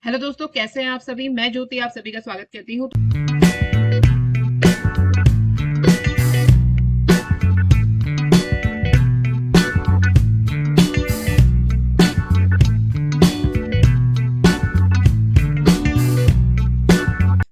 Hello दोस्तों, कैसे हैं आप सभी। मैं ज्योति आप सभी का स्वागत करती हूँ।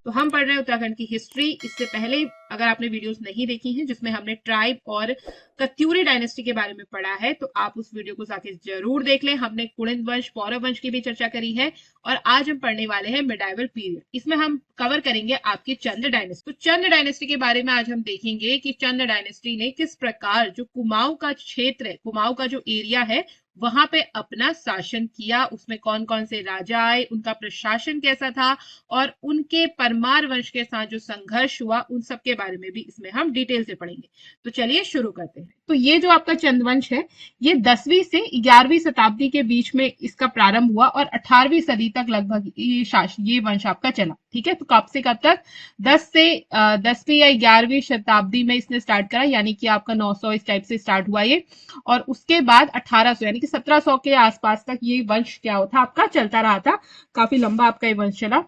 तो हम पढ़ रहे हैं उत्तराखंड की हिस्ट्री। इससे पहले अगर आपने वीडियोस नहीं देखी हैं जिसमें हमने ट्राइब और कत्यूरी डायनेस्टी के बारे में पढ़ा है तो आप उस वीडियो को जाके जरूर देख लें। हमने कुलिन वंश, पौरव वंश की भी चर्चा करी है और आज हम पढ़ने वाले हैं मिडाइवल पीरियड। इसमें हम कवर करेंगे आपकी चंद डायनेस्टी। तो चंद डायनेस्टी के बारे में आज हम देखेंगे कि चंद डायनेस्टी ने किस प्रकार जो कुमाऊं का क्षेत्र है, कुमाऊं का जो एरिया है, वहां पे अपना शासन किया। उसमें कौन कौन से राजा आए, उनका प्रशासन कैसा था और उनके परमार वंश के साथ जो संघर्ष हुआ उन सब के बारे में भी इसमें हम डिटेल से पढ़ेंगे। तो चलिए शुरू करते हैं। तो ये जो आपका चंदवंश है, ये 10वीं से 11वीं शताब्दी के बीच में इसका प्रारंभ हुआ और 18वीं सदी तक लगभग ये वंश आपका चला। ठीक है, तो कब से कब तक? 10वीं या 11वीं शताब्दी में इसने स्टार्ट करा, यानी कि आपका 900 इस टाइप से स्टार्ट हुआ ये। और उसके बाद 1800 यानी कि 1700 के आसपास तक ये वंश क्या होता आपका चलता रहा था। काफी लंबा आपका ये वंश चला।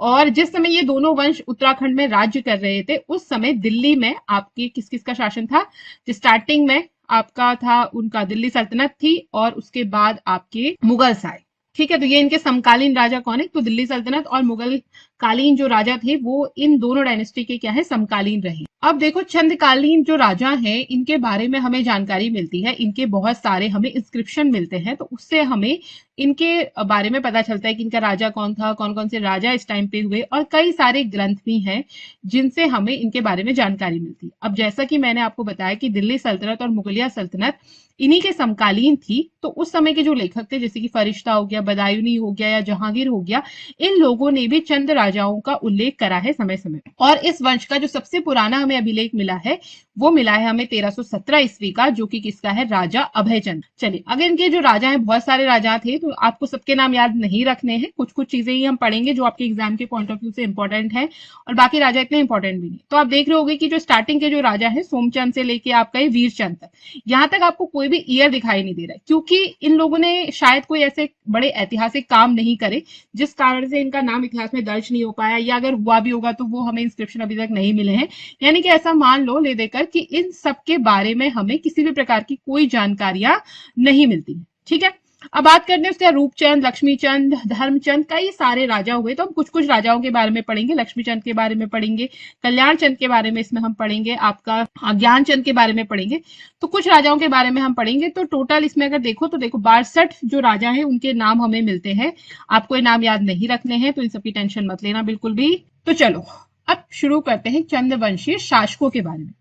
और जिस समय ये दोनों वंश उत्तराखंड में राज्य कर रहे थे उस समय दिल्ली में आपके किस किस का शासन था? स्टार्टिंग में आपका था उनका दिल्ली सल्तनत थी और उसके बाद आपके मुगल्स आए। ठीक है, तो ये इनके समकालीन राजा कौन है? तो दिल्ली सल्तनत और मुगल कालीन जो राजा थे वो इन दोनों डायनेस्टी के क्या है, समकालीन रहे। अब देखो, चंदकालीन जो राजा हैं इनके बारे में हमें जानकारी मिलती है, इनके बहुत सारे हमें इंस्क्रिप्शन मिलते हैं, तो उससे हमें इनके बारे में पता चलता है कि इनका राजा कौन था, कौन कौन से राजा इस टाइम पे हुए, और कई सारे ग्रंथ भी हैं जिनसे हमें इनके बारे में जानकारी मिलती है। अब जैसा कि मैंने आपको बताया कि दिल्ली सल्तनत और मुगलिया सल्तनत इन्हीं के समकालीन थी, तो उस समय के जो लेखक थे जैसे कि फरिश्ता हो गया, बदायूनी हो गया या जहांगीर हो गया, इन लोगों ने भी चंद राजाओं का उल्लेख करा है समय समय। और इस वंश का जो सबसे पुराना हमें अभिलेख मिला है वो मिला है हमें 1317 ईस्वी का, जो कि किसका है? राजा अभयचंद। चलिए, अगर इनके जो राजा हैं, बहुत सारे राजा थे तो आपको सबके नाम याद नहीं रखने हैं, कुछ कुछ चीजें ही हम पढ़ेंगे जो आपके एग्जाम के पॉइंट ऑफ व्यू से इंपॉर्टेंट है और बाकी राजा इतने इंपॉर्टेंट भी नहीं। तो आप देख रहे होंगे कि जो स्टार्टिंग के जो राजा है सोमचंद से लेके आपका ये वीरचंद तक, यहाँ तक आपको कोई भी ईयर दिखाई नहीं दे रहा है, क्योंकि इन लोगों ने शायद कोई ऐसे बड़े ऐतिहासिक काम नहीं करे जिस कारण से इनका नाम इतिहास में दर्ज नहीं हो पाया, या अगर हुआ भी होगा तो वो हमें इंस्क्रिप्शन अभी तक नहीं मिले हैं। यानी कि ऐसा मान लो ले देकर कि इन सब के बारे में हमें किसी भी प्रकार की कोई जानकारियां नहीं मिलती। ठीक है, अब बात करते हैं उसके रूपचंद, लक्ष्मीचंद, धर्मचंद, कई सारे राजा हुए। तो हम कुछ कुछ राजाओं के बारे में पढ़ेंगे, लक्ष्मीचंद के बारे में पढ़ेंगे, कल्याण चंद के बारे में इसमें हम पढ़ेंगे, आपका ज्ञान चंद के बारे में पढ़ेंगे। तो कुछ राजाओं के बारे में हम पढ़ेंगे। तो टोटल इसमें अगर देखो तो देखो 62 जो राजा हैं उनके नाम हमें मिलते हैं। आपको ये नाम याद नहीं रखने हैं तो इन सबकी टेंशन मत लेना बिल्कुल भी। तो चलो अब शुरू करते हैं चंद्रवंशीय शासकों के बारे में।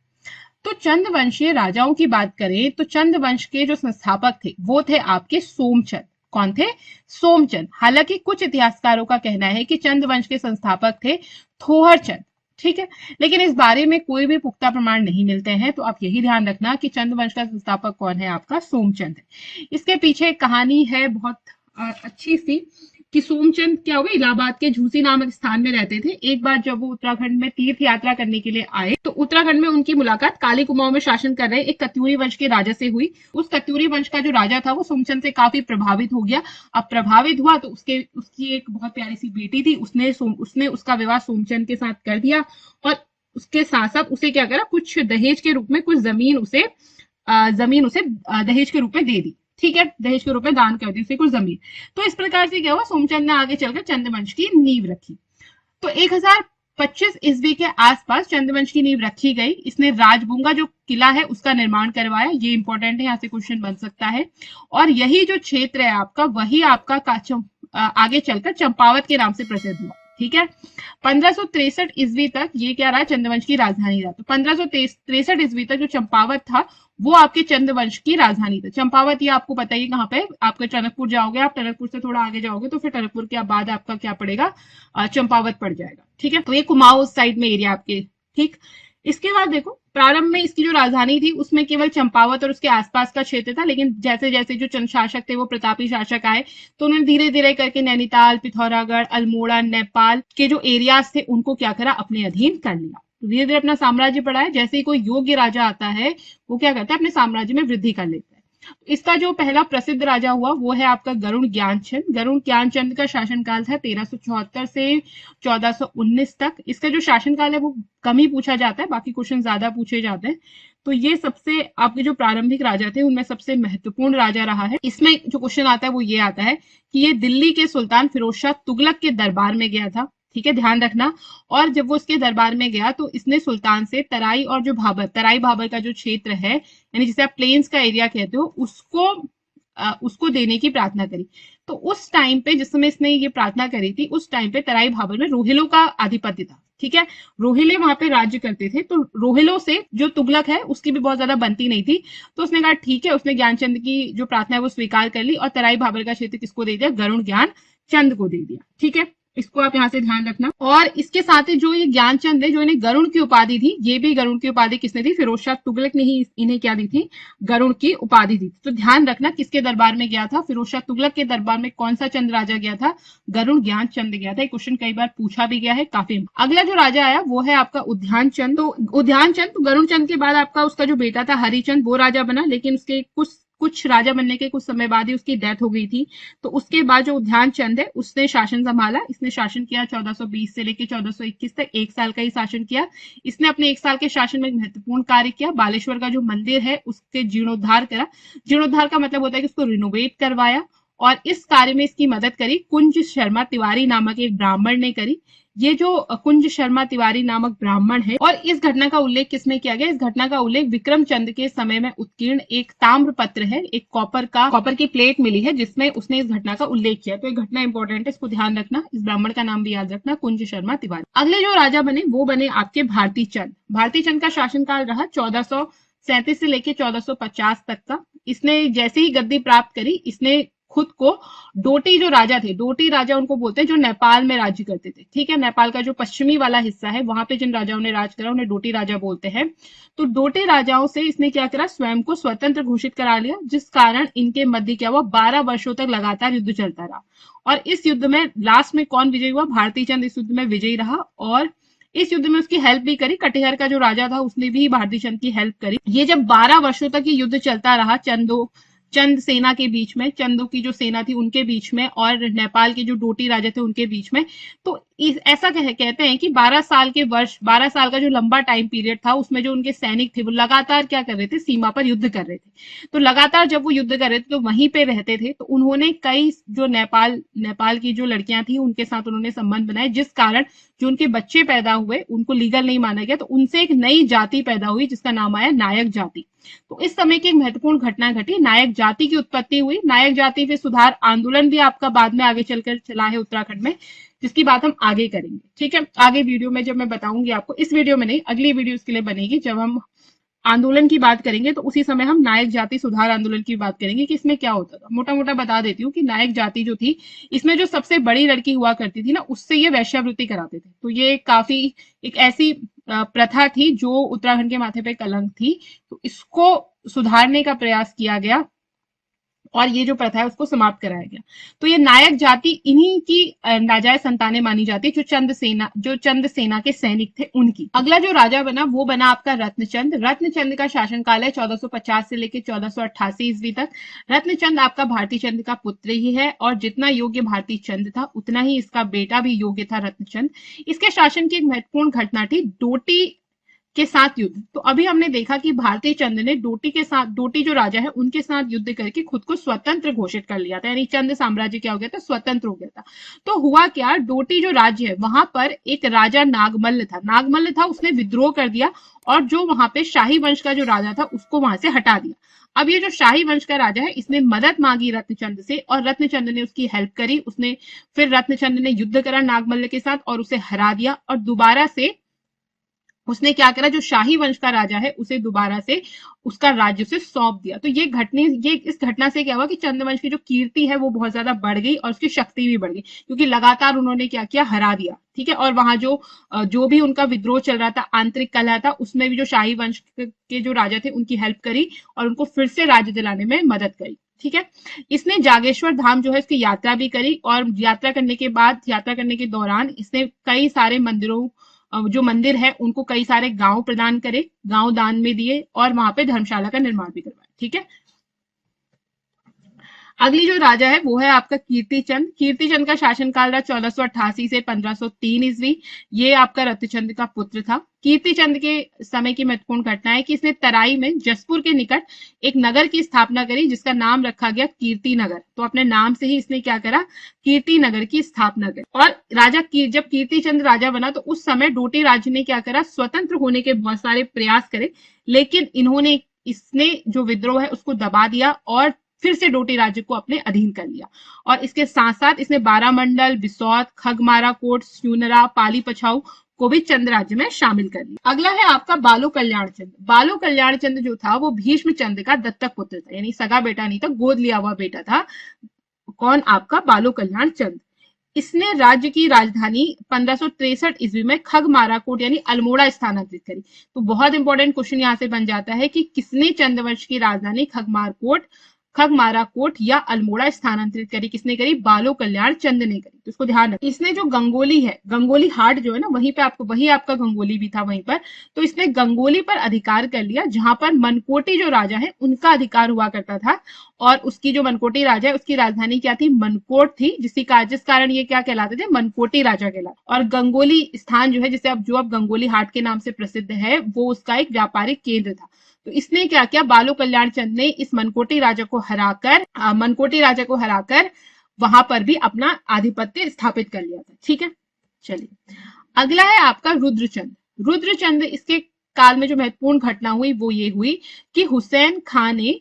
तो चंद्रवंशीय राजाओं की बात करें तो चंद्रवंश के जो संस्थापक थे वो थे आपके सोमचंद। कौन थे? सोमचंद। हालांकि कुछ इतिहासकारों का कहना है कि चंद्रवंश के संस्थापक थे थोहरचंद। ठीक है, लेकिन इस बारे में कोई भी पुख्ता प्रमाण नहीं मिलते हैं, तो आप यही ध्यान रखना कि चंद्रवंश का संस्थापक कौन है? आपका सोमचंद है। इसके पीछे एक कहानी है बहुत अच्छी सी कि सोमचंद क्या हुआ, इलाहाबाद के झूसी नामक स्थान में रहते थे। एक बार जब वो उत्तराखंड में तीर्थ यात्रा करने के लिए आए तो उत्तराखंड में उनकी मुलाकात काली कुमाऊं में शासन कर रहे एक कत्यूरी वंश के राजा से हुई। उस कत्यूरी वंश का जो राजा था वो सोमचंद से काफी प्रभावित हो गया। अब प्रभावित हुआ तो उसकी एक बहुत प्यारी सी बेटी थी, उसने उसका विवाह सोमचंद के साथ कर दिया और उसके साथ साथ उसे क्या करा, कुछ दहेज के रूप में कुछ जमीन उसे दहेज के रूप में दे दी। ठीक है, दहेज के रूप में दान कर दी उसे कुछ जमीन। तो इस प्रकार से क्या हुआ, सोमचंद ने आगे चलकर चंद्रवंश की नींव रखी। तो 1025 ईस्वी के आसपास चंद्रवंश की नींव रखी गई। इसने राजबूंगा जो किला है उसका निर्माण करवाया। ये इंपॉर्टेंट है, यहाँ से क्वेश्चन बन सकता है। और यही जो क्षेत्र है आपका, वही आपका आगे चलकर चंपावत के नाम से प्रसिद्ध हुआ। ठीक है, 1563 ईस्वी तक ये क्या रहा, चंद्रवंश की राजधानी रहा। तो 1563 ईस्वी तक जो चंपावत था वो आपके चंद्रवंश की राजधानी था। चंपावत ये आपको पता ही कहाँ पे, आपके टनकपुर जाओगे, आप टनकपुर से थोड़ा आगे जाओगे तो फिर टनकपुर के बाद आपका क्या पड़ेगा, चंपावत पड़ जाएगा। ठीक है, तो ये कुमाऊं साइड में एरिया आपके। ठीक, इसके बाद देखो प्रारंभ में इसकी जो राजधानी थी उसमें केवल चंपावत और उसके आसपास का क्षेत्र था, लेकिन जैसे जैसे जो चंद शासक थे वो प्रतापी शासक आए तो उन्होंने धीरे धीरे करके नैनीताल, पिथौरागढ़, अल्मोड़ा, नेपाल के जो एरियाज थे उनको क्या करा, अपने अधीन कर लिया। धीरे धीरे अपना साम्राज्य बढ़ाया। जैसे ही कोई योग्य राजा आता है वो क्या करता है, अपने साम्राज्य में वृद्धि कर लेता है। इसका जो पहला प्रसिद्ध राजा हुआ वो है आपका गरुड़ ज्ञानचंद। गरुड़ ज्ञानचंद का शासनकाल था 1374 से 1419 तक। इसका जो शासनकाल है वो कम ही पूछा जाता है, बाकी क्वेश्चन ज्यादा पूछे जाते हैं। तो ये सबसे आपके जो प्रारंभिक राजा थे उनमें सबसे महत्वपूर्ण राजा रहा है। इसमें जो क्वेश्चन आता है वो ये आता है कि ये दिल्ली के सुल्तान फिरोज शाह तुगलक के दरबार में गया था, ठीक है, ध्यान रखना। और जब वो उसके दरबार में गया तो इसने सुल्तान से तराई और जो भाबर, तराई भाबर का जो क्षेत्र है, यानी जिसे आप प्लेन्स का एरिया कहते हो, उसको देने की प्रार्थना करी। तो उस टाइम पे, जिस समय इसने ये प्रार्थना करी थी, उस टाइम पे तराई भाबर में रोहिलों का आधिपत्य था, ठीक है। रोहिले वहां पे राज्य करते थे, तो रोहिलों से जो तुगलक है उसकी भी बहुत ज्यादा बनती नहीं थी। तो उसने कहा ठीक है, उसने ज्ञानचंद की जो प्रार्थना है वो स्वीकार कर ली और तराई भाबर का क्षेत्र किसको दे दिया, गरुड़ ज्ञान चंद को दे दिया, ठीक है। इसको आप यहाँ से ध्यान रखना। और इसके साथ ही जो ये ज्ञानचंद है, जो इन्हें गरुड़ की उपाधि थी, ये भी गरुड़ की उपाधि किसने दी, फिरोज शाह तुगलक ने ही इन्हें क्या दी थी, गरुड़ की उपाधि दी थी। तो ध्यान रखना किसके दरबार में गया था, फिरोज शाह तुगलक के दरबार में कौन सा चंद राजा गया था, गरुड़ ज्ञान चंद गया था। क्वेश्चन कई बार पूछा भी गया है काफी। अगला जो राजा आया वो है आपका उद्यान चंद। तो उद्यान चंद, तो गरुड़ चंद के बाद आपका उसका जो बेटा था हरिचंद, वो राजा बना, लेकिन उसके कुछ राजा बनने के कुछ समय बाद ही उसकी डेथ हो गई थी। तो उसके बाद जो उद्यान चंद है उसने शासन संभाला। इसने शासन किया 1420 से लेकर 1421 तक, 1 साल का ही शासन किया। इसने अपने 1 साल के शासन में एक महत्वपूर्ण कार्य किया। बालेश्वर का जो मंदिर है उसके जीर्णोद्धार करा। जीर्णोद्धार का मतलब होता है कि उसको रिनोवेट करवाया, और इस कार्य में इसकी मदद करी कुंज शर्मा तिवारी नामक एक ब्राह्मण ने करी। ये जो कुंज शर्मा तिवारी नामक ब्राह्मण है, और इस घटना का उल्लेख किसमें किया गया, इस घटना का उल्लेख विक्रम चंद के समय में उत्कीर्ण एक ताम्र पत्र है, एक कॉपर की प्लेट मिली है जिसमें उसने इस घटना का उल्लेख किया। तो ये घटना इंपॉर्टेंट है, इसको ध्यान रखना। इस ब्राह्मण का नाम भी याद रखना, कुंज शर्मा तिवारी। अगले जो राजा बने वो बने आपके भारती चंद। भारती चंद का शासनकाल रहा 1437 से लेकर 1450 तक का। इसने जैसे ही गद्दी प्राप्त करी, इसने खुद को डोटी जो राजा थे, डोटी राजा उनको बोलते हैं जो नेपाल में राज्य करते थे, ठीक है। नेपाल का जो पश्चिमी वाला हिस्सा है वहां पे जिन राजाओं ने राज करा उन्हें डोटी राजा बोलते हैं। तो डोटी राजाओं से इसने क्या करा, स्वयं को स्वतंत्र घोषित करा लिया, जिस कारण इनके मध्य क्या हुआ, 12 वर्षों तक लगातार युद्ध चलता रहा। और इस युद्ध में लास्ट में कौन विजयी हुआ, भारती चंद इस युद्ध में विजयी रहा। और इस युद्ध में उसकी हेल्प भी करी, कटिहार का जो राजा था उसने भी भारती चंद की हेल्प करी। ये जब 12 वर्षों तक ये युद्ध चलता रहा चंद सेना के बीच में, चंदों की जो सेना थी उनके बीच में, और नेपाल के जो डोटी राजा थे उनके बीच में, तो ऐसा कहते हैं कि 12 साल का जो लंबा टाइम पीरियड था उसमें जो उनके सैनिक थे वो लगातार क्या कर रहे थे, सीमा पर युद्ध कर रहे थे। तो लगातार जब वो युद्ध कर रहे थे तो वहीं पे रहते थे, तो उन्होंने कई जो नेपाल की जो लड़कियां थी उनके साथ उन्होंने संबंध बनाए, जिस कारण जो उनके बच्चे पैदा हुए उनको लीगल नहीं माना गया। तो उनसे एक नई जाति पैदा हुई जिसका नाम आया नायक जाति। तो इस समय की एक महत्वपूर्ण घटना घटी, नायक जाति की उत्पत्ति हुई। नायक जाति पे सुधार आंदोलन भी आपका बाद में आगे चलकर चला है उत्तराखंड में, जिसकी बात हम आगे करेंगे, ठीक है। आगे वीडियो में जब मैं बताऊंगी आपको, इस वीडियो में नहीं, अगली वीडियो इसके लिए बनेगी जब हम आंदोलन की बात करेंगे, तो उसी समय हम नायक जाति सुधार आंदोलन की बात करेंगे कि इसमें क्या होता था। मोटा मोटा बता देती हूँ कि नायक जाति जो थी, इसमें जो सबसे बड़ी लड़की हुआ करती थी ना, उससे ये वैश्यावृत्ति कराते थे। तो ये काफी एक ऐसी प्रथा थी जो उत्तराखंड के माथे पे कलंक थी। तो इसको सुधारने का प्रयास किया गया और ये जो प्रथा है उसको समाप्त कराया गया। तो ये नायक जाति इन्हीं की नाजायज संतानें मानी जाती है, जो चंद सेना के सैनिक थे उनकी। अगला जो राजा बना वो बना आपका रत्नचंद। रत्नचंद का शासनकाल है 1450 से लेकर 1488 ईस्वी तक। रत्नचंद आपका भारती चंद का पुत्र ही है, और जितना योग्य भारती चंद था उतना ही इसका बेटा भी योग्य था रत्नचंद। इसके शासन की एक महत्वपूर्ण घटना थी डोटी के साथ युद्ध। तो अभी हमने देखा कि भारती चंद ने डोटी जो राजा है उनके साथ युद्ध करके खुद को स्वतंत्र घोषित कर लिया था, यानी चंद साम्राज्य क्या हो गया था, स्वतंत्र हो गया था। तो हुआ क्या, डोटी जो राज्य है वहां पर एक राजा नागमल्ल था, उसने विद्रोह कर दिया और जो वहां पे शाही वंश का जो राजा था उसको वहां से हटा दिया। अब ये जो शाही वंश का राजा है इसने मदद मांगी रत्नचंद से, और रत्नचंद ने उसकी हेल्प करी। फिर रत्नचंद ने युद्ध करा नागमल्ल के साथ और उसे हरा दिया, और दोबारा से उसने क्या करा, जो शाही वंश का राजा है उसे दोबारा से उसका राज्य से सौंप दिया। तो इस घटना से क्या हुआ कि चंद्रवंश की जो कीर्ति है वो बहुत ज्यादा बढ़ गई और उसकी शक्ति भी बढ़ गई, क्योंकि लगातार उन्होंने क्या किया, हरा दिया, ठीक है। और वहां जो भी उनका विद्रोह चल रहा था, आंतरिक कलह था, उसमें भी जो शाही वंश के जो राजा थे उनकी हेल्प करी और उनको फिर से राज्य दिलाने में मदद करी, ठीक है। इसने जागेश्वर धाम जो है इसकी यात्रा भी करी, और यात्रा करने के दौरान इसने कई सारे जो मंदिर है उनको कई सारे गांव प्रदान करे, गांव दान में दिए, और वहां पे धर्मशाला का निर्माण भी करवाया, ठीक है। अगली जो राजा है वो है आपका कीर्तिचंद। कीर्तिचंद का शासनकाल रहा 1488 से 1503 ईस्वी। ये आपका रत्नचंद का पुत्र था। कीर्तिचंद के समय की महत्वपूर्ण घटना है कि इसने तराई में जसपुर के निकट एक नगर की स्थापना करी जिसका नाम रखा गया कीर्ति नगर। तो अपने नाम से ही इसने क्या करा, कीर्ति नगर की स्थापना करी। और जब कीर्तिचंद राजा बना तो उस समय डोटी राज्य ने क्या करा, स्वतंत्र होने के बहुत सारे प्रयास करे, लेकिन इसने जो विद्रोह है उसको दबा दिया और फिर से डोटी राज्य को अपने अधीन कर लिया। और इसके साथ साथ इसने बारामंडल, बिसौत, खगमारा कोट, स्यूनरा, पाली पछाऊ को भी चंद राज्य में शामिल कर लिया। अगला है आपका बालो कल्याण चंद। बालो कल्याण चंद जो था वो भीष्म चंद का दत्तक पुत्र था, यानी सगा बेटा नहीं था, गोद लिया हुआ बेटा था। कौन, आपका बालो कल्याण चंद। इसने राज्य की राजधानी 1563 ईस्वी में खगमाराकोट यानी अल्मोड़ा स्थानांतरित करी। तो बहुत इंपॉर्टेंट क्वेश्चन यहां से बन जाता है कि किसने चंदवंश की राजधानी खगमाराकोट या अल्मोड़ा स्थानांतरित करी, किसने करी, बालो कल्याण चंद ने करी। तो इसको ध्यान रखना। इसने जो गंगोली है, गंगोली हाट जो है ना, वही आपका गंगोली भी था वहीं पर। तो इसने गंगोली पर अधिकार कर लिया जहां पर मनकोटी जो राजा है उनका अधिकार हुआ करता था। और उसकी जो मनकोटी राजा है उसकी राजधानी क्या थी, मनकोट थी, जिस कारण ये क्या कहलाते थे, मनकोटी राजा कहलाते। और गंगोली स्थान जो है जो अब गंगोली हाट के नाम से प्रसिद्ध है, वो उसका एक व्यापारिक केंद्र था। तो इसने क्या किया, बालो कल्याण चंद ने इस मनकोटी राजा को हराकर वहां पर भी अपना आधिपत्य स्थापित कर लिया था। ठीक है, चलिए अगला है आपका रुद्रचंद। रुद्रचंद, इसके काल में जो महत्वपूर्ण घटना हुई वो ये हुई कि हुसैन खान ने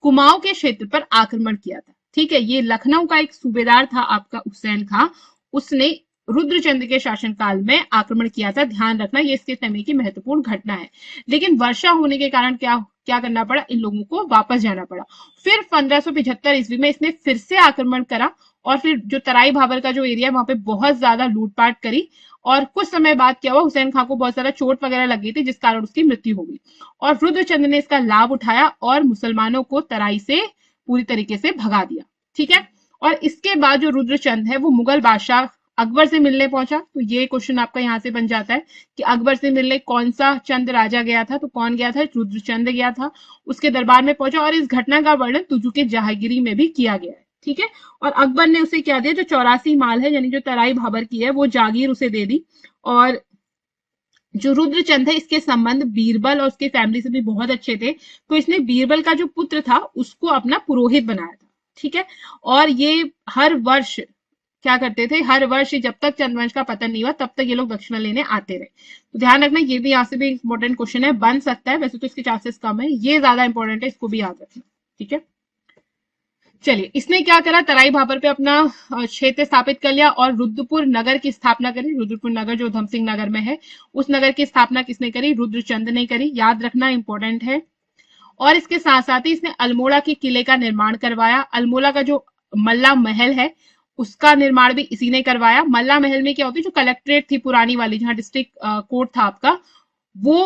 कुमाऊं के क्षेत्र पर आक्रमण किया था। ठीक है, ये लखनऊ का एक सूबेदार था आपका हुसैन खां, उसने रुद्रचंद के शासनकाल में आक्रमण किया था। ध्यान रखना, ये इसके समय की महत्वपूर्ण घटना है। लेकिन वर्षा होने के कारण क्या करना पड़ा, इन लोगों को वापस जाना पड़ा। फिर 1575 ईस्वी में इसने फिर से आक्रमण करा और फिर जो तराई भाबर का जो एरिया है वहां पे बहुत ज्यादा लूटपाट करी। और कुछ समय बाद क्या हुआ, हुसैन खां को बहुत सारा चोट वगैरह लग गई थी जिस कारण उसकी मृत्यु हो गई। और रुद्रचंद ने इसका लाभ उठाया और मुसलमानों को तराई से पूरी तरीके से भगा दिया। ठीक है, और इसके बाद जो रुद्रचंद है वो मुगल बादशाह अकबर से मिलने पहुंचा। तो ये क्वेश्चन आपका यहां से बन जाता है कि अकबर से मिलने कौन सा चंद राजा गया था, तो कौन गया था, रुद्रचंद गया था। उसके दरबार में पहुंचा और इस घटना का वर्णन तुजु के जहांगीरी में भी किया गया है। ठीक है, और अकबर ने उसे क्या दिया, जो 84 माल है यानी जो तराई भाबर की है वो जागीर उसे दे दी। और जो रुद्रचंद है इसके संबंध बीरबल और उसके फैमिली से भी बहुत अच्छे थे, तो इसने बीरबल का जो पुत्र था उसको अपना पुरोहित बनाया था। ठीक है, और ये हर वर्ष क्या करते थे, हर वर्ष जब तक चंद्रवंश का पतन नहीं हुआ तब तक ये लोग दक्षिणा लेने आते रहे। तो ध्यान रखना, ये भी यहाँ से भी इंपॉर्टेंट क्वेश्चन है, बन सकता है, वैसे तो इसके चांसेस कम है, ये ज्यादा इंपॉर्टेंट है, इसको भी याद रखना। ठीक है, चलिए इसने क्या करा, तराई भाबर पे अपना क्षेत्र स्थापित कर लिया और रुद्रपुर नगर की स्थापना करी। रुद्रपुर नगर जो उधम सिंह नगर में है, उस नगर की स्थापना किसने करी, रुद्रचंद ने करी। याद रखना, इंपॉर्टेंट है। और इसके साथ साथ ही इसने अल्मोड़ा के किले का निर्माण करवाया। अल्मोड़ा का जो मल्ला महल है उसका निर्माण भी इसी ने करवाया। मल्ला महल में क्या होती है, जो कलेक्ट्रेट थी पुरानी वाली, जहां डिस्ट्रिक्ट कोर्ट था आपका, वो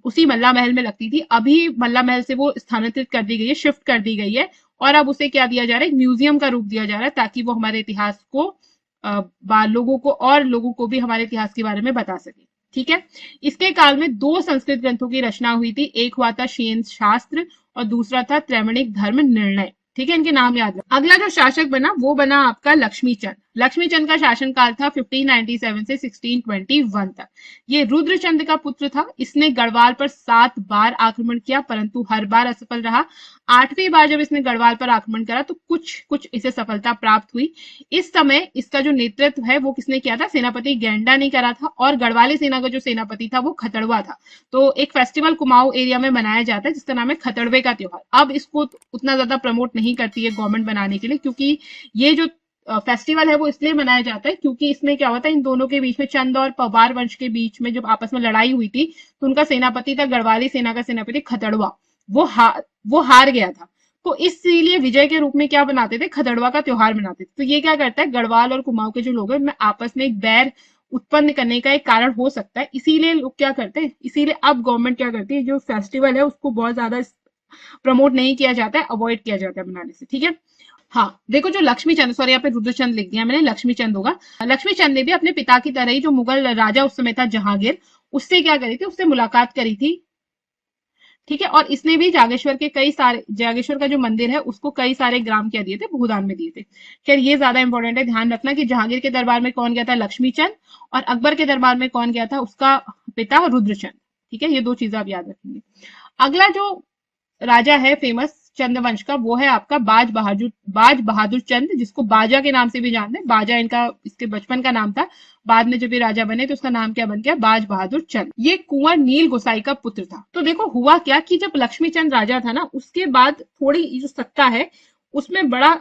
उसी मल्ला महल में लगती थी। अभी मल्ला महल से वो स्थानांतरित कर दी गई है, शिफ्ट कर दी गई है, और अब उसे क्या दिया जा रहा है, एक म्यूजियम का रूप दिया जा रहा है, ताकि वो हमारे इतिहास को लोगों को भी हमारे इतिहास के बारे में बता सके। ठीक है, इसके काल में 2 संस्कृत ग्रंथों की रचना हुई थी। एक हुआ था शेन शास्त्र और दूसरा था त्रैमाणिक धर्म निर्णय। ठीक है, इनके नाम याद रखना। अगला जो शासक बना वो बना आपका लक्ष्मीचंद। लक्ष्मीचंद का शासनकाल था 1597 से 1621 तक। ये रुद्रचंद का पुत्र था। इसने गढ़वाल पर 7 बार आक्रमण किया परंतु हर बार असफल रहा। 8वीं बार जब इसने गढ़वाल पर आक्रमण करा तो कुछ इसे सफलता प्राप्त हुई। इस समय इसका जो नेतृत्व है वो किसने किया था, सेनापति गेंडा ने करा था, और गढ़वाली सेना का जो सेनापति था वो खतड़वा था। तो एक फेस्टिवल कुमाऊं एरिया में मनाया जाता है जिसका नाम है खतड़वे का त्योहार। अब इसको उतना ज्यादा प्रमोट नहीं करती है गवर्नमेंट बनाने के लिए, क्योंकि ये जो फेस्टिवल है वो इसलिए मनाया जाता है क्योंकि इसमें क्या होता है, इन दोनों के बीच में, चंद और पवार वंश के बीच में जब आपस में लड़ाई हुई थी तो उनका सेनापति था, गढ़वाली सेना का सेनापति खतड़वा, वो हार गया था। तो इसलिए विजय के रूप में क्या बनाते थे, खतड़वा का त्योहार मनाते थे। तो ये क्या करता है, गढ़वाल और कुमाऊं के जो लोग हैं उनमें आपस में एक बैर उत्पन्न करने का एक कारण हो सकता है। इसीलिए लोग क्या करते हैं, इसीलिए अब गवर्नमेंट क्या करती है, जो फेस्टिवल है उसको बहुत ज्यादा प्रमोट नहीं किया जाता है, अवॉइड किया जाता है बनाने से। ठीक है, हाँ देखो, जो लक्ष्मीचंद, सॉरी यहाँ पे रुद्रचंद लिख दिया मैंने, लक्ष्मीचंद होगा। लक्ष्मीचंद ने भी अपने पिता की तरह ही, जो मुगल राजा उस समय था जहांगीर, उससे क्या करी थी, उससे मुलाकात करी थी। ठीक है। और इसने भी जागेश्वर के कई सारे, जागेश्वर का जो मंदिर है उसको कई सारे ग्राम क्या दिए थे, भूदान में दिए थे। खैर ये ज्यादा इंपॉर्टेंट है, ध्यान रखना कि जहांगीर के दरबार में कौन गया था, लक्ष्मीचंद, और अकबर के दरबार में कौन गया था, उसका पिता रुद्रचंद। ठीक है, ये दो चीजें आप याद रखेंगे। अगला जो राजा है फेमस चंद्रवंश का, वो है आपका बाज बहादुर चंद, जिसको बाजा के नाम से भी जानते हैं। बाजा इनका, इसके बचपन का नाम था, बाद में जब ये राजा बने तो उसका नाम क्या बन गया, बाज बहादुर चंद। ये कुंवर नील गोसाई का पुत्र था। तो देखो हुआ क्या कि जब लक्ष्मी चंद राजा था ना, उसके बाद थोड़ी जो सत्ता है उसमें बड़ा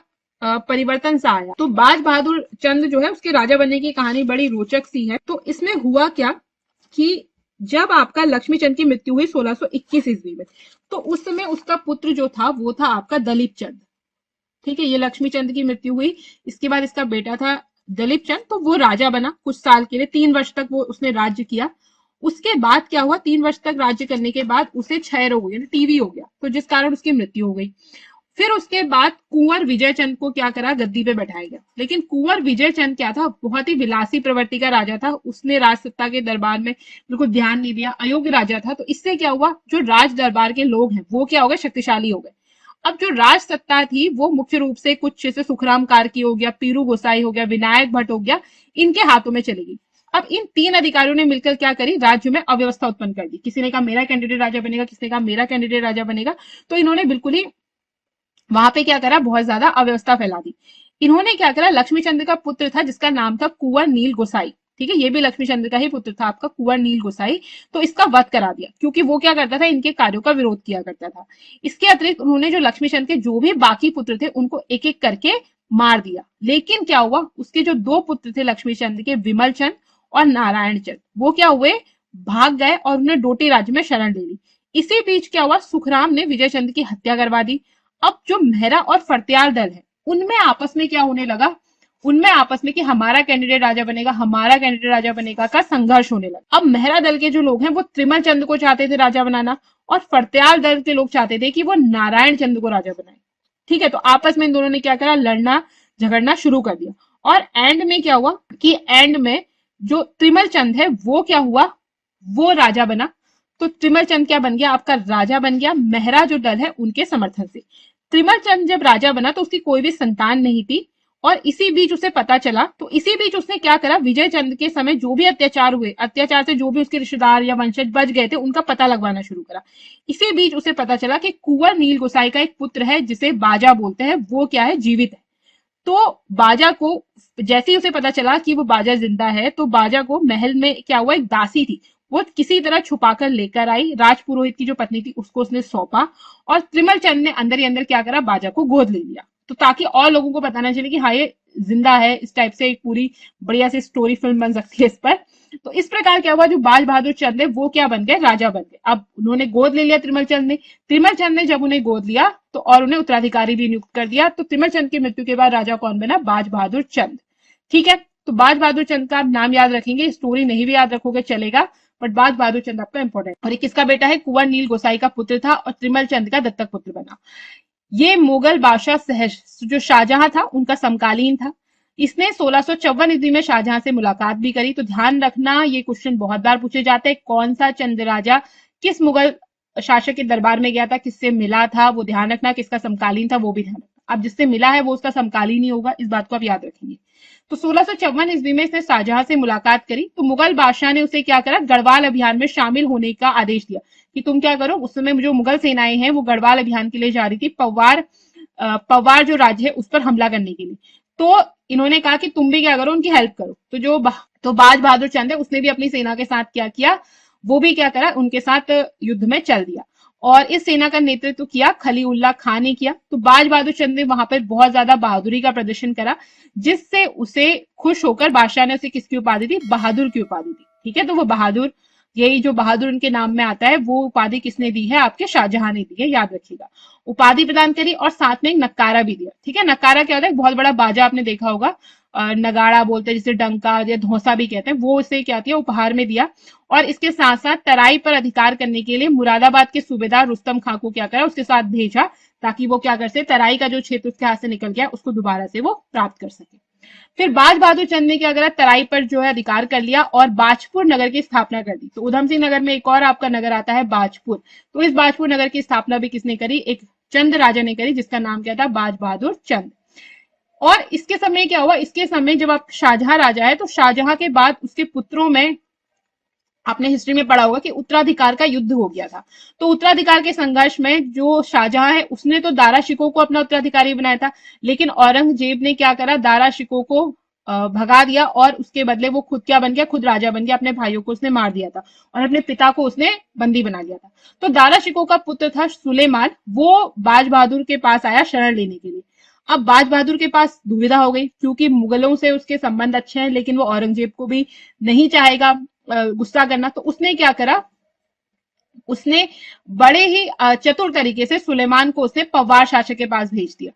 परिवर्तन सा आया। तो बाज बहादुर चंद जो है उसके राजा बनने की कहानी बड़ी रोचक सी है। तो इसमें हुआ क्या कि जब आपका लक्ष्मीचंद की मृत्यु हुई 1621 ईस्वी में, तो उस समय उसका पुत्र जो था वो था आपका दलीप चंद। ठीक है, ये लक्ष्मीचंद की मृत्यु हुई, इसके बाद इसका बेटा था दलीप चंद, तो वो राजा बना कुछ साल के लिए, 3 वर्ष तक वो उसने राज्य किया। उसके बाद क्या हुआ, 3 वर्ष तक राज्य करने के बाद उसे क्षय रोग हो गया, टीबी हो गया, तो जिस कारण उसकी मृत्यु हो गई। फिर उसके बाद कुंवर विजय चंद को क्या करा, गद्दी पे बैठाया गया। लेकिन कुंवर विजय चंद क्या था, बहुत ही विलासी प्रवृत्ति का राजा था। उसने राज सत्ता के दरबार में बिल्कुल ध्यान नहीं दिया, अयोग्य राजा था। तो इससे क्या हुआ, जो राज दरबार के लोग हैं वो क्या हो गए, शक्तिशाली हो गए। अब जो राज सत्ता थी वो मुख्य रूप से कुछ जैसे सुखराम कार्की हो गया, पीरू गोसाई हो गया, विनायक भट्ट हो गया, इनके हाथों में चली गई। अब इन 3 अधिकारियों ने मिलकर क्या करी, राज्य में अव्यवस्था उत्पन्न कर दी। किसी ने कहा मेरा कैंडिडेट राजा बनेगा, किसी ने कहा मेरा कैंडिडेट राजा बनेगा। तो इन्होंने बिल्कुल ही वहां पे क्या करा, बहुत ज्यादा अव्यवस्था फैला दी। इन्होंने क्या करा, लक्ष्मीचंद का पुत्र था जिसका नाम था कुंवर नील गोसाई। ठीक है, ये भी लक्ष्मीचंद का ही पुत्र था आपका कुंवर नील गोसाई। तो इसका वध करा दिया, क्योंकि वो क्या करता था, इनके कार्यों का विरोध किया करता था। इसके अतिरिक्त उन्होंने जो लक्ष्मीचंद के जो भी बाकी पुत्र थे उनको एक एक करके मार दिया। लेकिन क्या हुआ, उसके जो 2 पुत्र थे लक्ष्मीचंद के, विमल चंद और नारायण चंद, वो क्या हुए, भाग गए और उन्हें डोटी राज्य में शरण ले ली। इसी बीच क्या हुआ, सुखराम ने विजय चंद की हत्या करवा दी। अब जो मेहरा और फरत्याल दल है उनमें आपस में क्या होने लगा, उनमें आपस में कि हमारा कैंडिडेट राजा बनेगा, हमारा कैंडिडेट राजा बनेगा का संघर्ष होने लगा। अब मेहरा दल के जो लोग हैं वो त्रिमल चंद को चाहते थे राजा बनाना, और फरत्याल दल के लोग चाहते थे कि वो नारायण चंद को राजा बनाए। ठीक है, तो आपस में इन दोनों ने क्या करा, लड़ना झगड़ना शुरू कर दिया। और एंड में क्या हुआ कि एंड में जो त्रिमल चंद है वो क्या हुआ, वो राजा बना। तो त्रिमल चंद क्या बन गया, आपका राजा बन गया, मेहरा जो दल है उनके समर्थन से। त्रिमल चंद जब राजा बना तो उसकी कोई भी संतान नहीं थी, और इसी बीच उसे पता चला, तो इसी बीच उसने क्या करा, विजय चंद के समय जो भी अत्याचार हुए, अत्याचार से जो भी उसके रिश्तेदार या वंशज बच गए थे उनका पता लगवाना शुरू करा। इसी बीच उसे पता चला कि कुंवर नील गोसाई का एक पुत्र है जिसे बाजा बोलते हैं, वो क्या है, जीवित है। तो बाजा को, जैसे ही उसे पता चला कि वो बाजा जिंदा है, तो बाजा को महल में क्या हुआ, एक दासी थी, वो किसी तरह छुपाकर लेकर आई, राजपुरोहित की जो पत्नी थी उसको उसने सौंपा, और त्रिमल चंद ने अंदर ही अंदर क्या करा, बाजा को गोद ले लिया। तो ताकि और लोगों को पता ना चले कि हाँ ये जिंदा है, इस टाइप से एक पूरी बढ़िया सी स्टोरी फिल्म बन सकती है इस पर। तो इस प्रकार क्या हुआ, जो बाज बहादुर चंद है वो क्या बन गए, राजा बन गए। अब उन्होंने गोद ले लिया त्रिमल चंद ने। त्रिमल चंद ने जब उन्हें गोद लिया तो और उन्हें उत्तराधिकारी भी नियुक्त कर दिया। तो त्रिमल चंद की मृत्यु के बाद राजा कौन बना, बाज बहादुर चंद। ठीक है, तो बाज बहादुर चंद का आप नाम याद रखेंगे, स्टोरी नहीं भी याद रखोगे चलेगा, बट बाज बहादुर चंद आपका इंपॉर्टेंट। और ये किसका बेटा है, कुंवर नील गोसाई का पुत्र था और त्रिमल चंद का दत्तक पुत्र बना। ये मुगल बादशाह जो शाहजहां था उनका समकालीन था। इसने 1654 ईस्वी में शाहजहां से मुलाकात भी करी। तो ध्यान रखना, ये क्वेश्चन बहुत बार पूछे जाते हैं, कौन सा चंद राजा किस मुगल शासक के दरबार में गया था, किससे मिला था, वो ध्यान रखना, किसका समकालीन था वो भी ध्यान रखना। अब जिससे मिला है वो उसका समकालीन ही होगा, इस बात को आप याद रखेंगे। तो 1654 ईस्वी में इसने शाहजहां से मुलाकात करी। तो मुगल बादशाह ने उसे क्या करा, गढ़वाल अभियान में शामिल होने का आदेश दिया कि तुम क्या करो, उस समय जो मुगल सेनाएं हैं वो गढ़वाल अभियान के लिए जा रही थी, पवार जो राज्य है उस पर हमला करने के लिए। तो इन्होंने कहा कि तुम भी क्या करो, उनकी हेल्प करो। तो बाज बहादुर चंद है उसने भी अपनी सेना के साथ क्या किया, वो भी क्या करा, उनके साथ युद्ध में चल दिया। और इस सेना का नेतृत्व किया खलीउल्लाह खान ने किया। तो बाज बहादुर चंद ने वहां पर बहुत ज्यादा बहादुरी का प्रदर्शन करा, जिससे उसे खुश होकर बादशाह ने उसे किसकी उपाधि दी, बहादुर की उपाधि दी। ठीक है, तो वो बहादुर, यही जो बहादुर उनके नाम में आता है, वो उपाधि किसने दी है, आपके शाहजहां ने दी है, याद रखिएगा। उपाधि प्रदान करी और साथ में एक नक्कारा भी दिया। ठीक है, नक्कारा क्या होता है, बहुत बड़ा बाजा आपने देखा होगा, नगाड़ा बोलते हैं जिसे, डंका या धौसा भी कहते हैं, वो उसे क्या किया, उपहार में दिया। और इसके साथ साथ तराई पर अधिकार करने के लिए मुरादाबाद के सूबेदार रुस्तम खां को क्या करा, उसके साथ भेजा, ताकि वो क्या कर सके, तराई का जो क्षेत्र उसके हाथ से निकल गया उसको दोबारा से वो प्राप्त कर सके। फिर बाज बहादुर चंद ने क्या करा, तराई पर जो है अधिकार कर लिया और बाजपुर नगर की स्थापना कर दी। तो उधम सिंह नगर में एक और आपका नगर आता है बाजपुर। तो इस बाजपुर नगर की स्थापना भी किसने करी, एक चंद राजा ने करी, जिसका नाम क्या था, बाज बहादुर चंद। और इसके समय क्या हुआ, इसके समय जब आप शाहजहां राजा है, तो शाहजहां के बाद उसके पुत्रों में आपने हिस्ट्री में पढ़ा होगा कि उत्तराधिकार का युद्ध हो गया था। तो उत्तराधिकार के संघर्ष में जो शाहजहां है उसने तो दारा शिकोह को अपना उत्तराधिकारी बनाया था, लेकिन औरंगजेब ने क्या करा, दारा शिकोह को भगा दिया और उसके बदले वो खुद क्या बन गया, खुद राजा बन गया। अपने भाइयों को उसने मार दिया था और अपने पिता को उसने बंदी बना लिया था। तो दारा शिकोह का पुत्र था सुलेमान, वो बाज बहादुर के पास आया शरण लेने के लिए। अब बाज बहादुर के पास दुविधा हो गई, क्योंकि मुगलों से उसके संबंध अच्छे हैं, लेकिन वो औरंगजेब को भी नहीं चाहेगा गुस्सा करना। तो उसने क्या करा, उसने बड़े ही चतुर तरीके से सुलेमान को उसने पवार शासक के पास भेज दिया,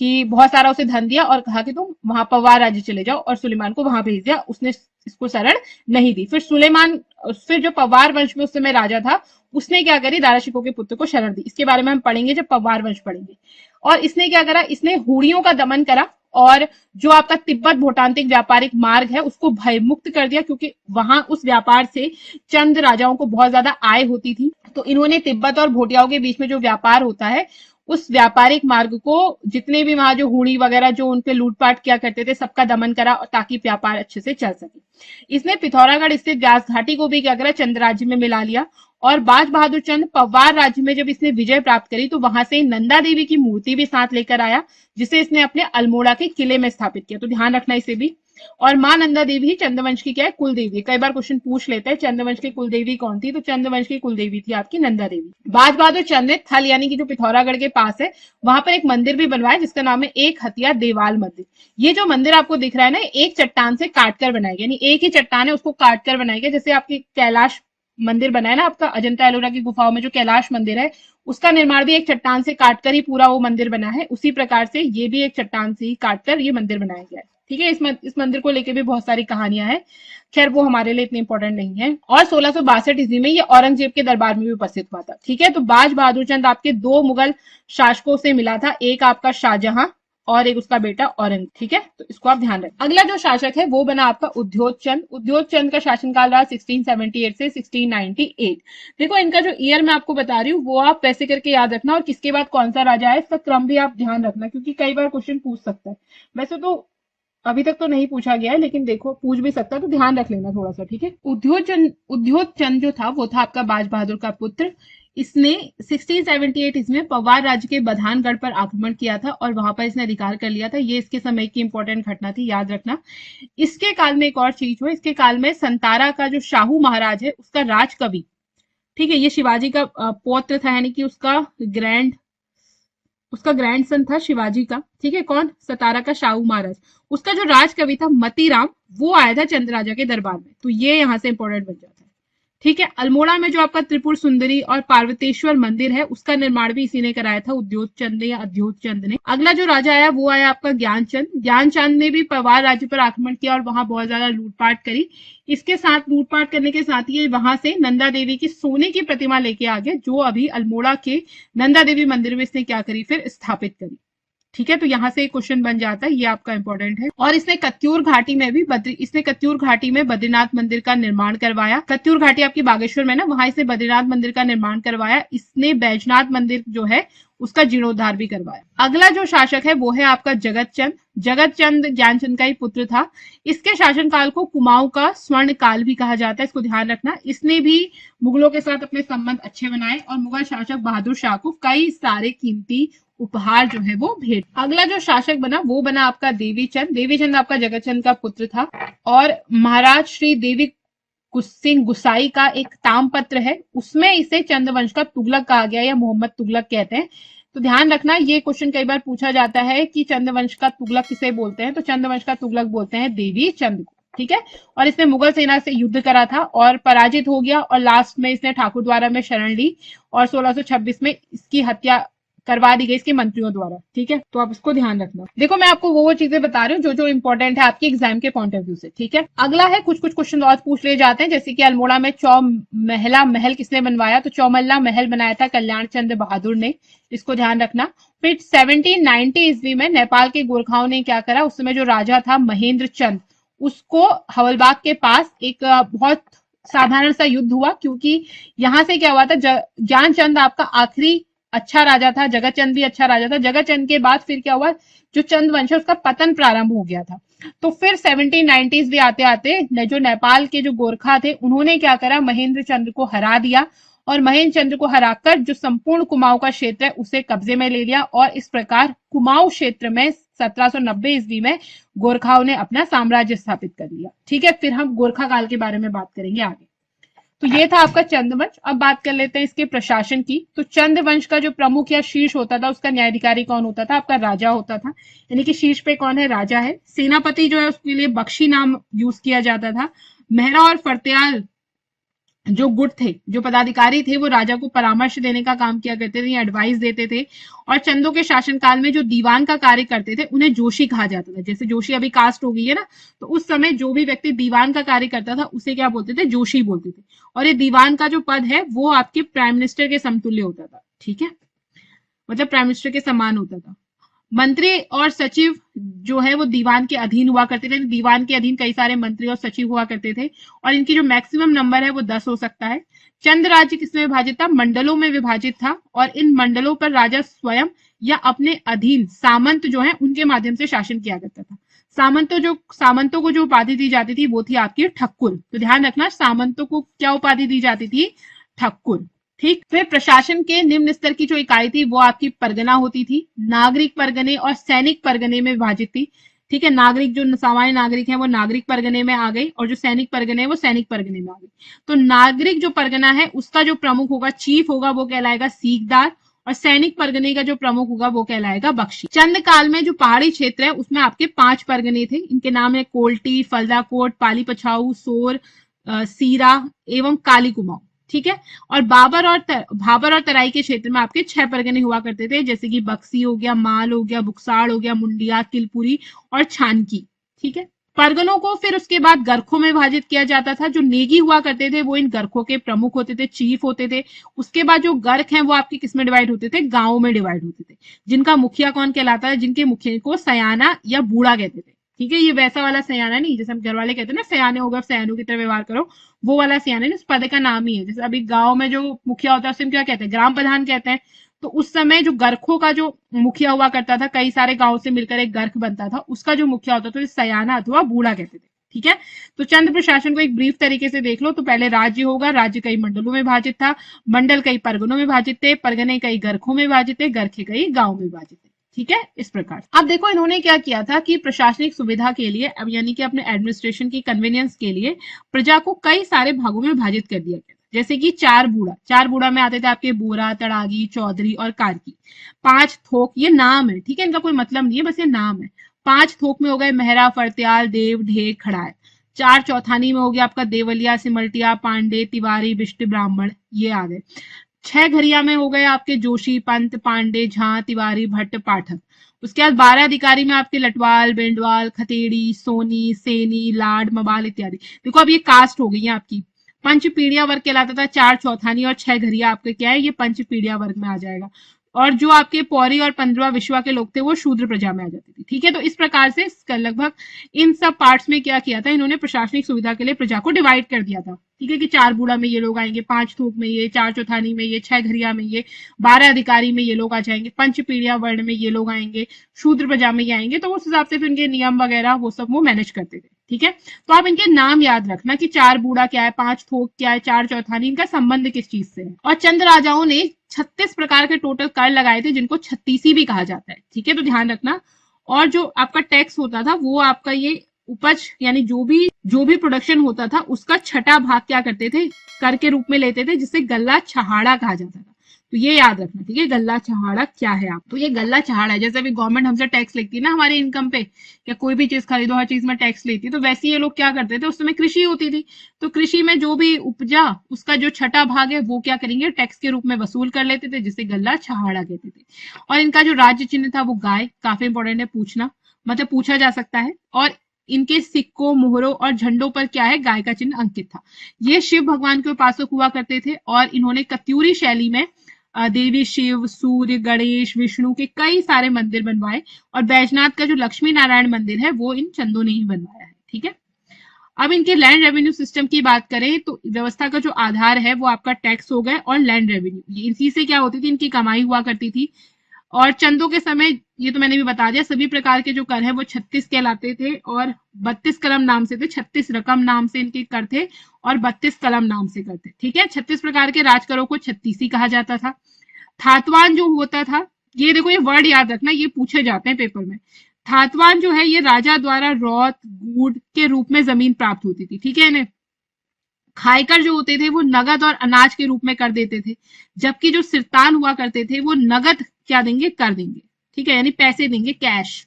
कि बहुत सारा उसे धन दिया और कहा कि तुम वहां पवार राज्य चले जाओ, और सुलेमान को वहां भेज दिया। उसने इसको शरण नहीं दी। फिर सुलेमान, फिर जो पवार वंश में उस समय राजा था, उसने क्या करी, दारा शिकोह के पुत्र को शरण दी। इसके बारे में हम पढ़ेंगे जब पवार वंश पढ़ेंगे। और इसने क्या करा, इसने हुड़ियों का दमन करा और जो आपका तिब्बत भूटांतिक व्यापारिक मार्ग है उसको भयमुक्त कर दिया, क्योंकि वहां उस व्यापार से चंद राजाओं को बहुत ज्यादा आय होती थी। तो इन्होंने तिब्बत और भोटियाओं के बीच में जो व्यापार होता है, उस व्यापारिक मार्ग को, जितने भी वहां जो हुड़ी वगैरह जो उनपे लूटपाट किया करते थे, सबका दमन करा, ताकि व्यापार अच्छे से चल सके। इसने पिथौरागढ़ स्थित व्यास घाटी को भी क्या करा, चंद राज्य में मिला लिया। और बाज बहादुर चंद पवार राज्य में जब इसने विजय प्राप्त करी, तो वहां से नंदा देवी की मूर्ति भी साथ लेकर आया, जिसे इसने अपने अल्मोड़ा के किले में स्थापित किया। तो ध्यान रखना इसे भी। और मां नंदा देवी ही चंद्रवंश की क्या है, कुल देवी। कई बार क्वेश्चन पूछ लेते हैं चंद्रवंश की कुल देवी कौन थी, तो चंद्रवंश की कुल देवी थी आपकी नंदा देवी। बाज बहादुर चंद ने थल यानी कि जो पिथौरागढ़ के पास है, वहां पर एक मंदिर भी बनवाया, जिसका नाम है एक हथिया देवाल मंदिर। ये जो मंदिर आपको दिख रहा है ना, एक चट्टान से काटकर बनाया गया, यानी एक ही चट्टान है उसको काटकर बनाया गया। जैसे आपकी कैलाश मंदिर बना है ना आपका, अजंता एलोरा की गुफाओं में जो कैलाश मंदिर है, उसका निर्माण भी एक चट्टान से काटकर ही पूरा वो मंदिर बना है। उसी प्रकार से ये भी एक चट्टान से ही काटकर ये मंदिर बनाया गया है। ठीक है, इस मंदिर को लेके भी बहुत सारी कहानियां हैं, खैर वो हमारे लिए इतनी इंपॉर्टेंट नहीं है। और 1662 ईस्वी में ये औरंगजेब के दरबार में भी उपस्थित हुआ था। ठीक है, तो बाज बहादुर चंद आपके दो मुगल शासकों से मिला था, एक आपका शाहजहां और एक उसका बेटा औरंग। ठीक है, तो इसको आप ध्यान रखें। अगला जो शासक है वो बना आपका उद्योग चंद। उद्योग चंद का शासनकाल रहा 1678 से 1698। देखो इनका जो ईयर मैं आपको बता रही हूँ वो आप वैसे करके याद रखना, और किसके बाद कौन सा राजा है इसका क्रम भी आप ध्यान रखना, क्योंकि कई बार क्वेश्चन पूछ सकता है। वैसे तो अभी तक तो नहीं पूछा गया है, लेकिन देखो पूछ भी सकता है, तो ध्यान रख लेना थोड़ा सा। ठीक है, उद्योग चंद जो था वो था आपका बाज बहादुर का पुत्र। इसने 1678 इसमें पवार राज्य के बधानगढ़ पर आक्रमण किया था और वहां पर इसने अधिकार कर लिया था। ये इसके समय की इंपॉर्टेंट घटना थी, याद रखना। इसके काल में एक और चीज हुई, इसके काल में संतारा का जो शाहू महाराज है उसका राजकवि, ठीक है, ये शिवाजी का पौत्र था, यानी कि उसका ग्रैंडसन था शिवाजी का। ठीक है, कौन, सतारा का शाहू महाराज। उसका जो राजकवि था मतीराम, वो आया था चंद राजा के दरबार में। तो ये यहां से इंपॉर्टेंट बन जाता है। ठीक है, अल्मोड़ा में जो आपका त्रिपुर सुंदरी और पार्वतेश्वर मंदिर है उसका निर्माण भी इसी ने कराया था, उद्योग चंद ने या अद्योग चंद ने। अगला जो राजा आया वो आया आपका ज्ञानचंद। ज्ञानचंद ने भी पवार राज्य पर आक्रमण किया और वहां बहुत ज्यादा लूटपाट करी। इसके साथ लूटपाट करने के साथ ही वहां से नंदा देवी की सोने की प्रतिमा लेके आ गया, जो अभी अल्मोड़ा के नंदा देवी मंदिर में इसने क्या करी, फिर स्थापित करी। ठीक है, तो यहां से क्वेश्चन बन जाता है, ये आपका इंपॉर्टेंट है। और इसने कत्यूर घाटी में भी बद्रीनाथ मंदिर का निर्माण करवाया। कत्यूर घाटी आपकी बागेश्वर में ना, वहां इसने बद्रीनाथ मंदिर का निर्माण करवाया। इसने बैजनाथ मंदिर जो है उसका जीर्णोद्धार भी करवाया। अगला जो शासक है वो है आपका जगत चंद। जगत चंद ज्ञानचंद का ही पुत्र था। इसके शासनकाल को कुमाऊं का स्वर्ण काल भी कहा जाता है, इसको ध्यान रखना। इसने भी मुगलों के साथ अपने संबंध अच्छे बनाए और मुगल शासक बहादुर शाह को कई सारे कीमती उपहार जो है वो भेंट। अगला जो शासक बना वो बना आपका देवीचंद। देवीचंद आपका जगत चंद का पुत्र था और महाराज श्री देवी सिंह गुसाई का एक तामपत्र है, उसमें इसे चंद्रवंश का तुगलक कहा गया या मोहम्मद तुगलक कहते हैं। तो ध्यान रखना, ये क्वेश्चन कई बार पूछा जाता है कि चंद्रवंश का तुगलक किसे बोलते हैं, तो चंद्रवंश का तुगलक बोलते हैं देवी चंद को। ठीक है, और इसने मुगल सेना से युद्ध करा था और पराजित हो गया और लास्ट में इसने ठाकुर द्वारा में शरण ली और 1626 में इसकी हत्या करवा दी गई इसके मंत्रियों द्वारा। ठीक है, तो आप इसको ध्यान रखना। देखो मैं आपको वो चीजें बता रही हूँ जो जो इंपॉर्टेंट है आपके एग्जाम के पॉइंट ऑफ व्यू से। ठीक है, अगला है कुछ कुछ क्वेश्चन और पूछ लिए जाते हैं, जैसे कि अल्मोड़ा में चौमहला महल किसने बनवाया, तो चौमहला महल बनाया था कल्याण चंद्र बहादुर ने, इसको ध्यान रखना। फिर 1790 ईस्वी में नेपाल के गोरखाओं ने क्या करा, उस समय जो राजा था महेंद्र चंद, उसको हवलबाग के पास एक बहुत साधारण सा युद्ध हुआ, क्योंकि यहां से क्या हुआ था, ज्ञानचंद आपका आखिरी अच्छा राजा था, जगतचंद भी अच्छा राजा था। जगतचंद के बाद फिर क्या हुआ, जो चंद वंश है उसका पतन प्रारंभ हो गया था। तो फिर 1790s भी आते आते जो नेपाल के जो गोरखा थे उन्होंने क्या करा, महेंद्र चंद्र को हरा दिया, और महेंद्र चंद्र को हराकर जो संपूर्ण कुमाऊं का क्षेत्र है उसे कब्जे में ले लिया, और इस प्रकार कुमाऊं क्षेत्र में 1790 ईस्वी में गोरखाओं ने अपना साम्राज्य स्थापित कर लिया। ठीक है, फिर हम गोरखा काल के बारे में बात करेंगे आगे। तो ये था आपका चंद्रवंश। अब बात कर लेते हैं इसके प्रशासन की। तो चंद्रवंश का जो प्रमुख या शीर्ष होता था, उसका न्यायाधिकारी कौन होता था, आपका राजा होता था, यानी कि शीर्ष पे कौन है, राजा है। सेनापति जो है उसके लिए बख्शी नाम यूज किया जाता था। मेहरा और फरत्याल जो गुट थे, जो पदाधिकारी थे, वो राजा को परामर्श देने का काम किया करते थे, एडवाइस देते थे। और चंदों के शासनकाल में जो दीवान का कार्य करते थे उन्हें जोशी कहा जाता था। जैसे जोशी अभी कास्ट हो गई है ना, तो उस समय जो भी व्यक्ति दीवान का कार्य करता था उसे क्या बोलते थे, जोशी बोलते थे। और ये दीवान का जो पद है वो आपके प्राइम मिनिस्टर के समतुल्य होता था। ठीक है, मतलब प्राइम मिनिस्टर के समान होता था। मंत्री और सचिव जो है वो दीवान के अधीन हुआ करते थे। दीवान के अधीन कई सारे मंत्री और सचिव हुआ करते थे, और इनकी जो मैक्सिमम नंबर है वो 10 हो सकता है। चंद राज्य किसमें विभाजित था, मंडलों में विभाजित था, और इन मंडलों पर राजा स्वयं या अपने अधीन सामंत जो है उनके माध्यम से शासन किया करता था। सामंतों को जो उपाधि दी जाती थी वो थी आपकी ठक्कुर। तो ध्यान रखना, सामंतों को क्या उपाधि दी जाती थी, ठक्कुर। ठीक, फिर प्रशासन के निम्न स्तर की जो इकाई थी वो आपकी परगना होती थी। नागरिक परगने और सैनिक परगने में विभाजित थी। ठीक है, नागरिक जो सामान्य नागरिक है वो नागरिक परगने में आ गई, और जो सैनिक परगने है वो सैनिक परगने में आ गई। तो नागरिक जो परगना है उसका जो प्रमुख होगा, चीफ होगा, वो कहलाएगा सीकदार, और सैनिक परगने का जो प्रमुख होगा वो कहलाएगा बख्शी। चंद काल में जो पहाड़ी क्षेत्र है उसमें आपके 5 परगने थे। इनके नाम है कोल्टी, फलदाकोट, पाली पछाऊ, सोर, सीरा एवं काली कुमाऊं। ठीक है, और भाबर और तराई के क्षेत्र में आपके 6 परगने हुआ करते थे, जैसे कि बक्सी हो गया, माल हो गया, बुक्साड़ हो गया, मुंडिया, किलपुरी और छानकी। ठीक है, परगनों को फिर उसके बाद गरखों में विभाजित किया जाता था। जो नेगी हुआ करते थे वो इन गरखों के प्रमुख होते थे, चीफ होते थे। उसके बाद जो गर्क हैं वो आपके किस में डिवाइड होते थे, गांवों में डिवाइड होते थे, जिनका मुखिया कौन कहलाता है, जिनके मुखिया को सयाना या बूढ़ा कहते थे। ठीक है, ये वैसा वाला सयाना नहीं, जैसे हम घर वाले कहते हैं ना सयाने होगा, सयानों की तरह व्यवहार करो, वो वाला सयाना नहीं, उस पद का नाम ही है। जैसे अभी गांव में जो मुखिया होता है उसे क्या कहते हैं, ग्राम प्रधान कहते हैं। तो उस समय जो गर्खों का जो मुखिया हुआ करता था, कई सारे गांव से मिलकर एक गर्ख बनता था, उसका जो मुखिया होता था सयाना अथवा बूढ़ा कहते थे। ठीक है, तो चंद्र प्रशासन को एक ब्रीफ तरीके से देख लो। तो पहले राज्य होगा, राज्य कई मंडलों में विभाजित था, मंडल कई परगनों में विभाजित थे, परगने कई गर्खों में विभाजित थे, गर्खे कई गांव में विभाजित थे। ठीक है, इस प्रकार। अब देखो इन्होंने क्या किया था कि प्रशासनिक सुविधा के लिए, अब यानी कि अपने एडमिनिस्ट्रेशन की कन्वीनियंस के लिए प्रजा को कई सारे भागों में विभाजित कर दिया गया। जैसे कि 4 बूढ़ा में आते थे आपके बोरा, तड़ागी, चौधरी और कार्की। 5 थोक, ये नाम है, ठीक है, इनका कोई मतलब नहीं है, बस ये नाम है। 5 थोक में हो गए मेहरा, फरत्याल, देव, ढेक, खड़ाय। 4 चौथानी में हो गया आपका देवलिया, सिमल्टिया, पांडे, तिवारी, बिष्ट, ब्राह्मण, ये आ गए। 6 घरिया में हो गए आपके जोशी, पंत, पांडे, झा, तिवारी, भट्ट, पाठक। उसके बाद 12 अधिकारी में आपके लटवाल, बेंडवाल, खतेड़ी, सोनी, सेनी, लाड, मबाल इत्यादि। देखो अब ये कास्ट हो गई है आपकी। पंच पीढ़िया वर्ग कहलाता था। 4 चौथानी और 6 घरिया आपके क्या है, ये पंच पीढ़िया वर्ग में आ जाएगा। और जो आपके पौरी और 15वां विश्वा के लोग थे वो शूद्र प्रजा में आ जाते थे। ठीक है, तो इस प्रकार से लगभग इन सब पार्ट्स में क्या किया था, इन्होंने प्रशासनिक सुविधा के लिए प्रजा को डिवाइड कर दिया था। ठीक है, कि 4 बूढ़ा में ये लोग आएंगे, 5 थोक में ये, 4 चौथानी में ये, 6 घरिया में ये, 12 अधिकारी में ये लोग आ जाएंगे, पंच पीढ़िया वर्ण में ये लोग आएंगे, शूद्र प्रजा में ये आएंगे। तो उस हिसाब से फिर इनके नियम वगैरह वो सब वो मैनेज करते थे। ठीक है, तो आप इनके नाम याद रखना कि 4 बूढ़ा क्या है, 5 थोक क्या है, 4 चौथानी, इनका संबंध किस चीज से है। और चंद राजाओं ने 36 प्रकार के टोटल कर लगाए थे, जिनको छत्तीसी भी कहा जाता है। ठीक है, तो ध्यान रखना। और जो आपका टैक्स होता था वो आपका ये उपज यानी जो भी प्रोडक्शन होता था उसका छठा भाग क्या करते थे, कर के रूप में लेते थे, जिसे गल्ला छहाड़ा कहा जाता था। तो ये याद रखना, ठीक है। गल्ला चहाड़ा क्या है आप, तो ये गल्ला चहाड़ा है। जैसे अभी गवर्नमेंट हमसे टैक्स लेती है ना हमारे इनकम पे, या कोई भी चीज खरीदो हर चीज में टैक्स लेती है, तो वैसे ये लोग क्या करते थे, उस समय कृषि होती थी, तो कृषि में जो भी उपजा उसका जो छठा भाग है वो क्या करेंगे, टैक्स के रूप में वसूल कर लेते थे, जिसे गल्ला चहाड़ा कहते थे। और इनका जो राज्य चिन्ह था वो गाय, काफी इंपॉर्टेंट है पूछना, मतलब पूछा जा सकता है। और इनके सिक्कों, मोहरों और झंडों पर क्या है, गाय का चिन्ह अंकित था। ये शिव भगवान के उपासक हुआ करते थे और इन्होंने कत्यूरी शैली में देवी शिव, सूर्य, गणेश, विष्णु के कई सारे मंदिर बनवाए। और बैजनाथ का जो लक्ष्मी नारायण मंदिर है वो इन चंदों ने ही बनवाया है, ठीक है। अब इनके लैंड रेवेन्यू सिस्टम की बात करें तो व्यवस्था का जो आधार है वो आपका टैक्स हो गए और लैंड रेवेन्यू, इसी से क्या होती थी, इनकी कमाई हुआ करती थी। और चंदों के समय, ये तो मैंने भी बता दिया, सभी प्रकार के जो कर है वो 36 कहलाते थे और 32 कलम नाम से थे। 36 रकम नाम से इनके कर थे और 32 कलम नाम से कर थे, ठीक है। 36 प्रकार के राजकरों को 36 कहा जाता था। थातवान जो होता था, ये देखो ये वर्ड याद रखना, ये पूछे जाते हैं पेपर में। थातवान जो है ये राजा द्वारा रौत गूढ़ के रूप में जमीन प्राप्त होती थी, ठीक है। इन्हें खायकर जो होते थे वो नगद और अनाज के रूप में कर देते थे, जबकि जो सिरतान हुआ करते थे वो नगद क्या देंगे, कर देंगे, ठीक है, यानी पैसे देंगे, कैश।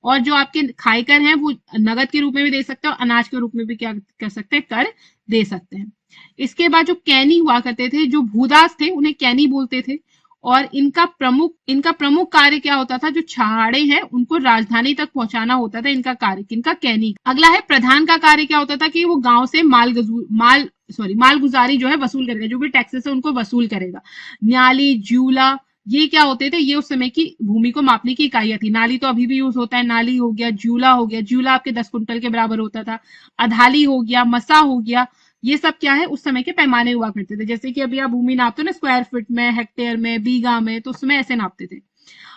और जो आपके खायकर हैं वो नगद के रूप में भी दे सकते हैं और अनाज के रूप में भी क्या कर सकते हैं, कर दे सकते हैं। इसके बाद जो कैनी हुआ करते थे, जो भूदास थे उन्हें कैनी बोलते थे। और इनका प्रमुख कार्य क्या होता था, जो छहाड़े हैं उनको राजधानी तक पहुंचाना होता था, इनका कार्य, किनका, कैनी। अगला है प्रधान का कार्य क्या होता था कि वो गांव से मालगुजारी जो है वसूल करेगा, जो भी टैक्सेस है उनको वसूल करेगा। न्याली, ज्यूला, ये क्या होते थे, ये उस समय की भूमि को मापने की इकाइयां थी। नाली तो अभी भी यूज होता है, नाली हो गया, ज्यूला हो गया, ज्यूला आपके 10 कुंटल के बराबर होता था। अधाली हो गया, मसा हो गया, ये सब क्या है, उस समय के पैमाने हुआ करते थे। जैसे कि अभी आप भूमि नापते हो ना स्क्वायर फीट में, हेक्टेयर में, बीघा में, तो उसमें ऐसे नापते थे।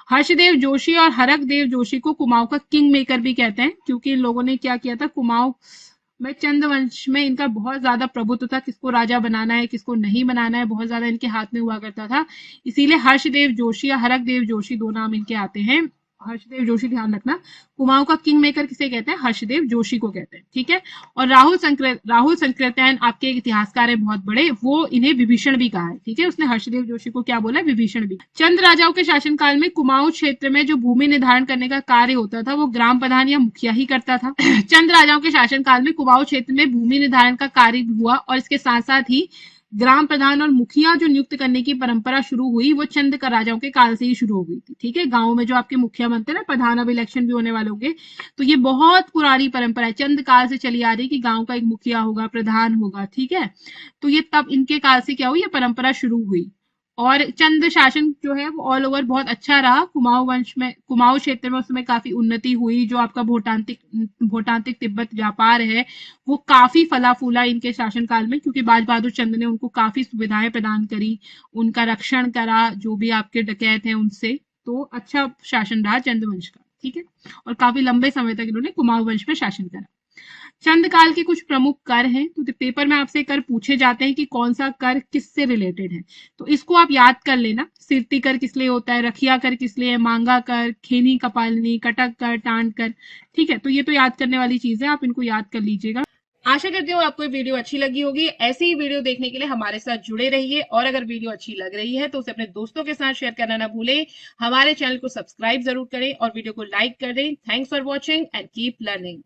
हर्षदेव जोशी और हरक देव जोशी को कुमाऊं का किंग मेकर भी कहते हैं, क्योंकि इन लोगों ने क्या किया था, कुमाऊं में चंद वंश में इनका बहुत ज्यादा प्रभुत्व था, किसको राजा बनाना है किसको नहीं बनाना है, बहुत ज्यादा इनके हाथ में हुआ करता था। इसीलिए हर्षदेव जोशी या हरक देव जोशी दो नाम इनके आते हैं। हर्षदेव जोशी, ध्यान रखना, कुमाऊं का किंग मेकर किसे कहते हैं, हर्षदेव जोशी को कहते हैं, ठीक है। और राहुल संकृत्यायन आपके इतिहासकार है बहुत बड़े, वो इन्हें विभीषण भी कहा है, ठीक है। उसने हर्षदेव जोशी को क्या बोला, विभीषण भी। चंद राजाओं के शासनकाल में कुमाऊं क्षेत्र में जो भूमि निर्धारण करने का कार्य होता था वो ग्राम प्रधान या मुखिया ही करता था। चंद राजाओं के शासनकाल में कुमाऊं क्षेत्र में भूमि निर्धारण का कार्य हुआ और इसके साथ साथ ही ग्राम प्रधान और मुखिया जो नियुक्त करने की परंपरा शुरू हुई वो चंद का राजाओं के काल से ही शुरू हो गई थी, ठीक है। गांव में जो आपके मुखिया बनते हैं ना, प्रधान, अब इलेक्शन भी होने वाले होंगे, तो ये बहुत पुरानी परंपरा है, चंद काल से चली आ रही कि गांव का एक मुखिया होगा, प्रधान होगा, ठीक है। तो ये तब इनके काल से क्या हुई, ये परंपरा शुरू हुई। और चंद शासन जो है वो ऑल ओवर बहुत अच्छा रहा। कुमाऊं वंश में, कुमाऊं क्षेत्र में उस समय काफी उन्नति हुई। जो आपका भोटांतिक तिब्बत व्यापार है वो काफी फला फूला इनके शासनकाल में, क्योंकि बाज बहादुर चंद ने उनको काफी सुविधाएं प्रदान करी, उनका रक्षण करा, जो भी आपके डकैत हैं उनसे। तो अच्छा शासन रहा चंद वंश का, ठीक है। और काफी लंबे समय तक इन्होंने कुमाऊं वंश में शासन करा। चंद काल के कुछ प्रमुख कर हैं, तो पेपर में आपसे कर पूछे जाते हैं कि कौन सा कर किससे रिलेटेड है, तो इसको आप याद कर लेना। सिरती कर किस लिए होता है, रखिया कर किस लिए है, मांगा कर, खेनी कपालनी, कटक कर, टांड कर, ठीक है। तो ये तो याद करने वाली चीज है, आप इनको याद कर लीजिएगा। आशा करती हूँ आपको ये वीडियो अच्छी लगी होगी। ऐसी ही वीडियो देखने के लिए हमारे साथ जुड़े रहिए और अगर वीडियो अच्छी लग रही है तो उसे अपने दोस्तों के साथ शेयर करना ना भूलें। हमारे चैनल को सब्सक्राइब जरूर करें और वीडियो को लाइक कर दें। Thanks for watching and keep learning.